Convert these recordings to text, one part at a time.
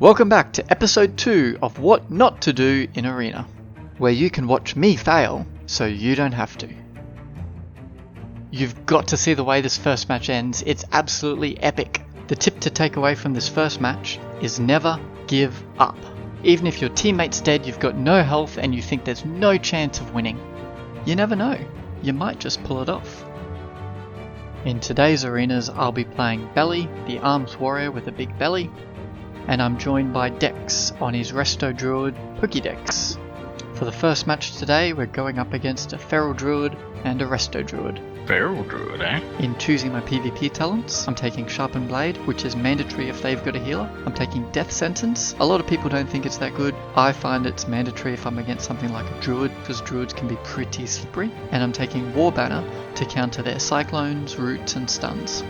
Welcome back to episode 2 of What Not to Do in Arena, where you can watch me fail so you don't have to. You've got to see the way this first match ends, it's absolutely epic. The tip to take away from this first match is never give up. Even if your teammate's dead, you've got no health and you think there's no chance of winning. You never know, you might just pull it off. In today's arenas, I'll be playing Bely the Arms Warrior with a big belly, and I'm joined by Dex on his Resto Druid Pokédex. For the first match today, we're going up against a Feral Druid and a Resto Druid. Feral Druid, eh? In choosing my PvP talents, I'm taking Sharpened Blade, which is mandatory if they've got a healer. I'm taking Death Sentence. A lot of people don't think it's that good. I find it's mandatory if I'm against something like a Druid, because Druids can be pretty slippery. And I'm taking War Banner to counter their Cyclones, Roots and Stuns.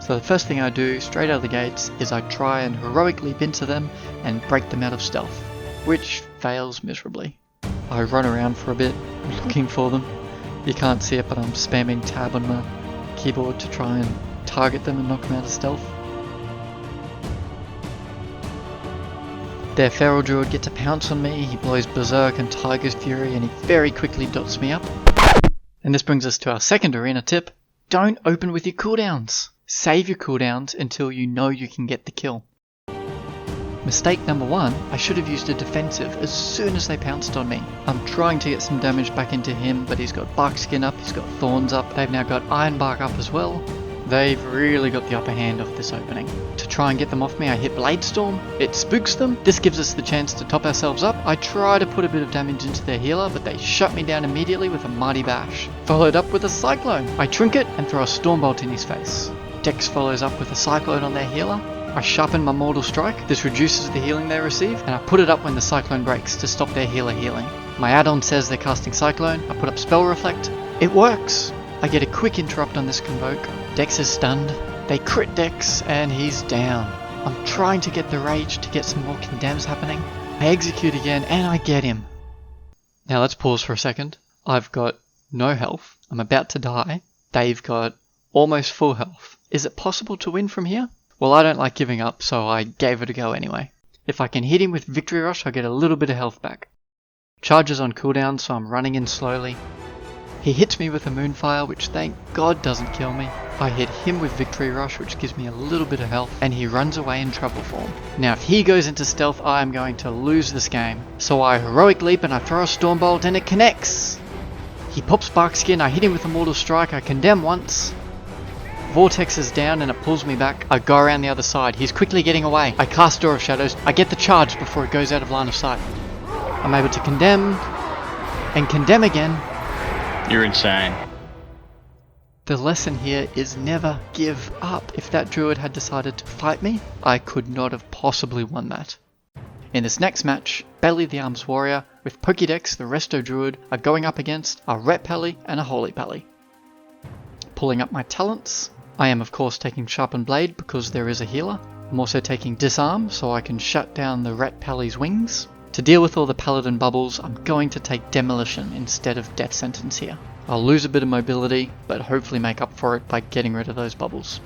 So the first thing I do straight out of the gates is I try and heroic leap into them and break them out of stealth, which fails miserably. I run around for a bit looking for them. You can't see it, but I'm spamming tab on my keyboard to try and target them and knock them out of stealth. Their Feral Druid gets a pounce on me, he blows Berserk and Tiger's Fury and he very quickly dots me up. And this brings us to our second arena tip: don't open with your cooldowns. Save your cooldowns until you know you can get the kill. Mistake number 1, I should have used a defensive as soon as they pounced on me. I'm trying to get some damage back into him, but he's got Bark Skin up, he's got Thorns up, they've now got Iron Bark up as well. They've really got the upper hand off this opening. To try and get them off me, I hit Blade Storm. It spooks them. This gives us the chance to top ourselves up. I try to put a bit of damage into their healer, but they shut me down immediately with a Mighty Bash. Followed up with a Cyclone. I Trinket and throw a Stormbolt in his face. Dex follows up with a Cyclone on their healer. I sharpen my Mortal Strike. This reduces the healing they receive, and I put it up when the Cyclone breaks to stop their healer healing. My add-on says they're casting Cyclone. I put up Spell Reflect. It works! I get a quick interrupt on this Convoke. Dex is stunned. They crit Dex, and he's down. I'm trying to get the Rage to get some more condemns happening. I execute again, and I get him. Now let's pause for a second. I've got no health. I'm about to die. They've got almost full health. Is it possible to win from here? Well, I don't like giving up, so I gave it a go anyway. If I can hit him with Victory Rush, I'll get a little bit of health back. Charge is on cooldown, so I'm running in slowly. He hits me with a Moonfire, which thank God doesn't kill me. I hit him with Victory Rush, which gives me a little bit of health, and he runs away in Trouble Form. Now if he goes into stealth, I am going to lose this game. So I heroic leap and I throw a Stormbolt and it connects! He pops Bark Skin, I hit him with a Mortal Strike, I condemn once. Vortex is down and it pulls me back. I go around the other side. He's quickly getting away. I cast Door of Shadows. I get the charge before it goes out of line of sight. I'm able to condemn and condemn again. You're insane. The lesson here is never give up. If that Druid had decided to fight me, I could not have possibly won that. In this next match, Bely the Arms Warrior with Pokédex the Resto Druid are going up against a Ret Pally and a Holy Pally. Pulling up my talents, I am of course taking Sharpened Blade because there is a healer. I'm also taking Disarm so I can shut down the Ret Pally's wings. To deal with all the Paladin bubbles, I'm going to take Demolition instead of Death Sentence here. I'll lose a bit of mobility, but hopefully make up for it by getting rid of those bubbles.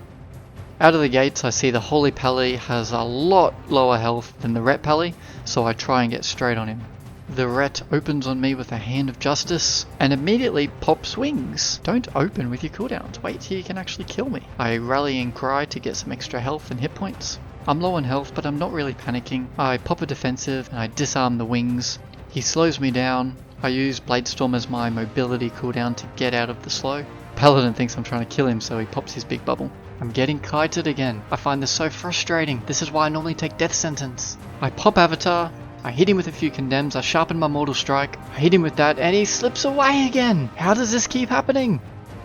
Out of the gates, I see the Holy Pally has a lot lower health than the Ret Pally, so I try and get straight on him. The Ret opens on me with a Hand of Justice and immediately pops wings. Don't open with your cooldowns, wait till you can actually kill me. I Rallying Cry to get some extra health and hit points. I'm low on health, but I'm not really panicking. I pop a defensive and I disarm the wings. He slows me down. I use Blade Storm as my mobility cooldown to get out of the slow. Paladin thinks I'm trying to kill him, so he pops his big bubble. I'm getting kited again. I find this so frustrating. This is why I normally take Death Sentence. I pop Avatar. I hit him with a few condemns, I sharpen my Mortal Strike, I hit him with that, and he slips away again! How does this keep happening?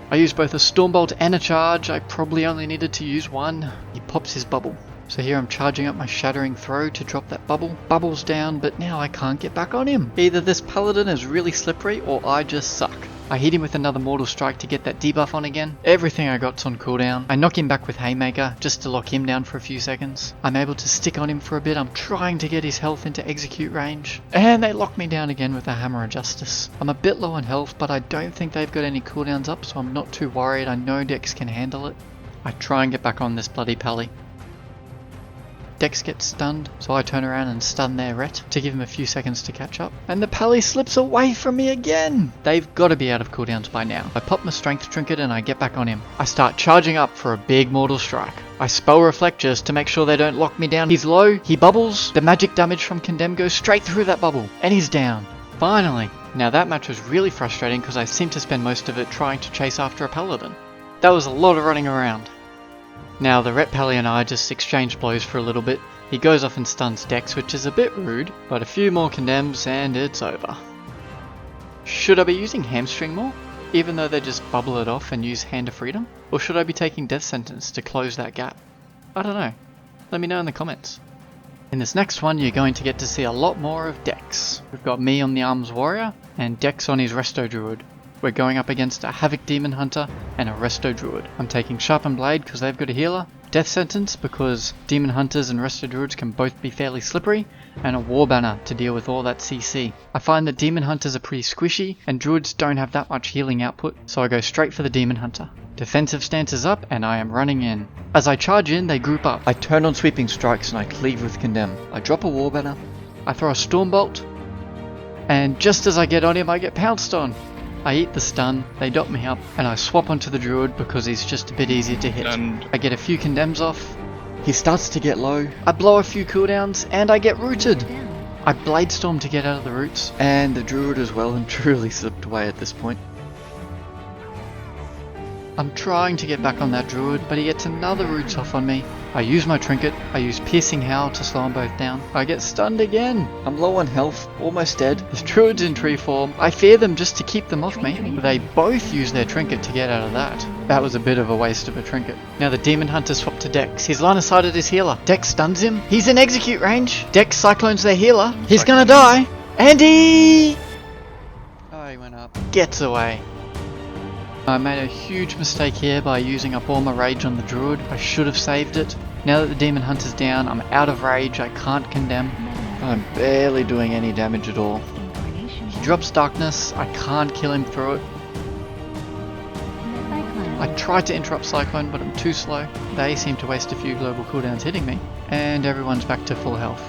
I use both a Stormbolt and a charge, I probably only needed to use one. He pops his bubble. So here I'm charging up my Shattering Throw to drop that bubble. Bubble's down, but now I can't get back on him. Either this Paladin is really slippery, or I just suck. I hit him with another Mortal Strike to get that debuff on again. Everything I got's on cooldown. I knock him back with Haymaker just to lock him down for a few seconds. I'm able to stick on him for a bit. I'm trying to get his health into execute range. And they lock me down again with a Hammer of Justice. I'm a bit low on health, but I don't think they've got any cooldowns up, so I'm not too worried. I know Dex can handle it. I try and get back on this bloody Pally. Dex gets stunned, so I turn around and stun their ret to give him a few seconds to catch up. And the pally slips away from me again! They've got to be out of cooldowns by now. I pop my strength trinket and I get back on him. I start charging up for a big mortal strike. I spell reflect just to make sure they don't lock me down. He's low, he bubbles, the magic damage from Condemn goes straight through that bubble, and he's down. Finally! Now that match was really frustrating because I seemed to spend most of it trying to chase after a paladin. That was a lot of running around. Now the Ret Pally and I just exchanged blows for a little bit. He goes off and stuns Dex, which is a bit rude, but a few more condemns and it's over. Should I be using Hamstring more, even though they just bubble it off and use Hand of Freedom? Or should I be taking Death Sentence to close that gap? I don't know. Let me know in the comments. In this next one, you're going to get to see a lot more of Dex. We've got me on the Arms Warrior, and Dex on his Resto Druid. We're going up against a Havoc Demon Hunter and a Resto Druid. I'm taking Sharpened Blade because they've got a healer, Death Sentence because Demon Hunters and Resto Druids can both be fairly slippery, and a War Banner to deal with all that CC. I find that Demon Hunters are pretty squishy, and Druids don't have that much healing output, so I go straight for the Demon Hunter. Defensive stance is up, and I am running in. As I charge in, they group up. I turn on Sweeping Strikes and I cleave with Condemn. I drop a War Banner, I throw a Storm Bolt, and just as I get on him, I get pounced on. I eat the stun, they dot me up, and I swap onto the Druid because he's just a bit easier to hit. I get a few Condemns off, he starts to get low, I blow a few cooldowns, and I get rooted! I Blade Storm to get out of the roots, and the Druid as well and truly slipped away at this point. I'm trying to get back on that Druid, but he gets another roots off on me. I use my trinket, I use Piercing Howl to slow them both down. I get stunned again. I'm low on health, almost dead. The Druid's in tree form. I fear them just to keep them off me. They both use their trinket to get out of that. That was a bit of a waste of a trinket. Now the Demon Hunter swapped to Dex. He's line of sighted his healer. Dex stuns him. He's in execute range. Dex cyclones their healer. He's gonna die. And he went up. Gets away. I made a huge mistake here by using up all my rage on the Druid. I should have saved it. Now that the Demon Hunter's down, I'm out of rage, I can't condemn. I'm barely doing any damage at all. He drops Darkness, I can't kill him through it. I tried to interrupt Cyclone, but I'm too slow. They seem to waste a few global cooldowns hitting me, and everyone's back to full health.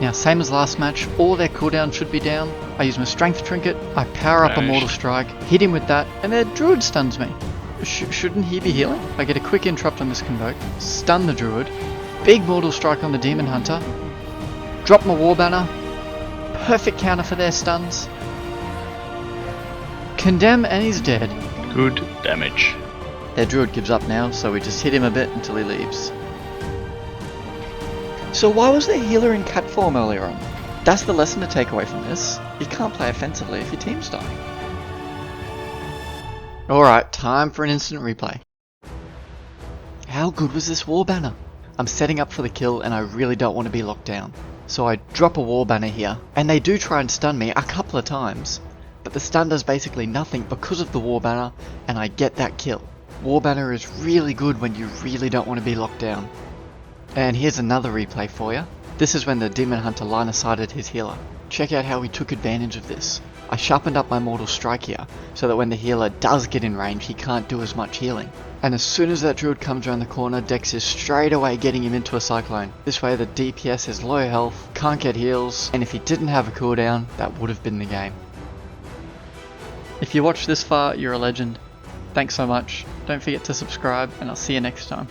Now, same as last match, all their cooldowns should be down. I use my Strength Trinket, I power up a Mortal Strike, hit him with that, and their Druid stuns me. Shouldn't he be healing? I get a quick interrupt on this Convoke, stun the Druid, big Mortal Strike on the Demon Hunter, drop my War Banner, perfect counter for their stuns, Condemn, and he's dead. Good damage. Their Druid gives up now, so we just hit him a bit until he leaves. So why was their healer in cat form earlier on? That's the lesson to take away from this. You can't play offensively if your team's dying. Alright, time for an instant replay. How good was this War Banner? I'm setting up for the kill and I really don't want to be locked down. So I drop a War Banner here, and they do try and stun me a couple of times. But the stun does basically nothing because of the War Banner, and I get that kill. War Banner is really good when you really don't want to be locked down. And here's another replay for you. This is when the Demon Hunter line of sighted his healer. Check out how he took advantage of this. I sharpened up my Mortal Strike here, so that when the healer does get in range, he can't do as much healing. And as soon as that Druid comes around the corner, Dex is straight away getting him into a Cyclone. This way the DPS is low health, can't get heals, and if he didn't have a cooldown, that would have been the game. If you watched this far, you're a legend. Thanks so much. Don't forget to subscribe, and I'll see you next time.